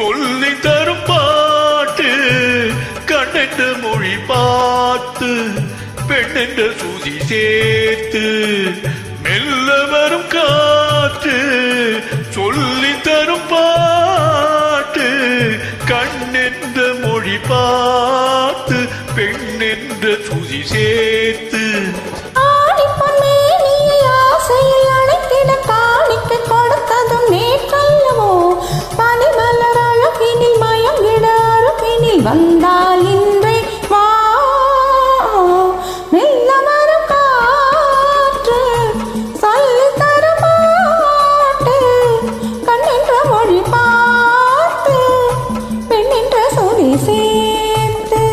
சொல்லி தரும் பாட்டு கண்ணென்ற மொழி பார்த்து பெண்ணென்ற சுதி சேர்த்து மெல்ல வரும் காற்று சொல்லி தரும் பாட்டு கண்ணென்ற மொழி பார்த்து பெண்ணென்ற சுதி சேர்த்து கொடுத்ததும் நேற்றல்லவோ பனிமலர் அழகினில் மயங்கிட அருகினில் வந்தால் இன்றே வா மெல்ல வரும் காற்று சொல்லி தரும் பாட்டு கண்ணென்ற மொழி பார்த்து பெண்ணென்ற சொதி சேர்த்து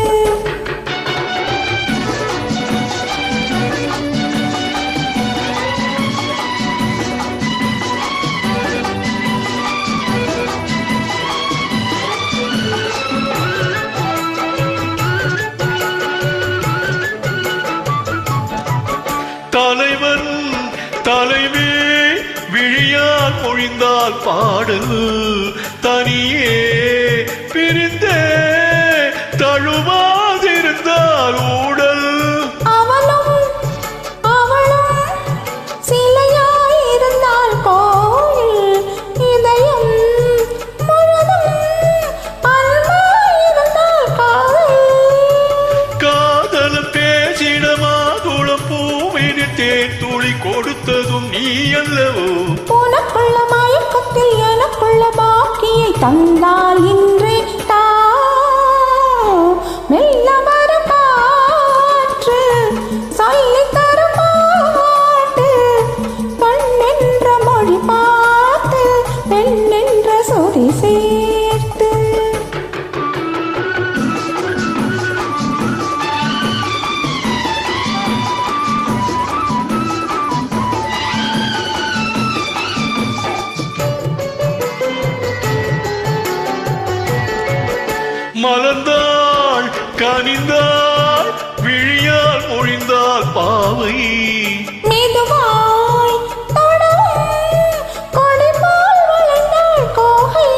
தலைவன் தலைவே விழியால் மொழிந்தால் பாடல் தனியே பிரிந்தே தழுவாதிருந்தால் ஊடல் அவளும் சிலையாயிருந்தால் கோயில் இதயம் முழுதும் அன்பாயிருந்தால் காதலும் பேசிடமாதுளம் பூவினில் தேன் துளி கொடுத்ததும் நீ அல்லவோ உனக்குள்ள மயக்கத்தில் எனக்குள்ள பாக்கியை தந்தால் இன்றே தா மெல்ல வரும் காற்று சொல்லி தரும் பாட்டு கண்ணென்ற மொழி பார்த்து பெண்ணென்ற சொதி சேர்த்து மலர்ந்தாள் கனிந்தாள் விழியால் மொழிந்தாள் பாவை மெதுவாய் தொடரும் கொடிபால் வளைந்தாள் கோகை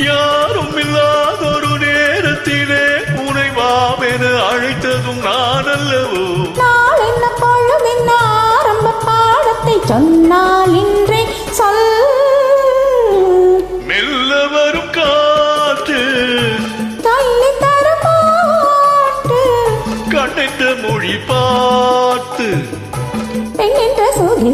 யாரும் இல்லாதொரு நேரத்திலே உனை வாவென அழைத்ததும் நான் அல்லவோ நாள் என்ன பொழுதென்ன ஆரம்ப பாடத்தை சொன்னால் இன்றே சொல் மெல்ல வரும் காற்று சொல்லி தரும் பாட்டு கண்ணென்ற மொழி பார்த்து பெண்ணென்ற சொதி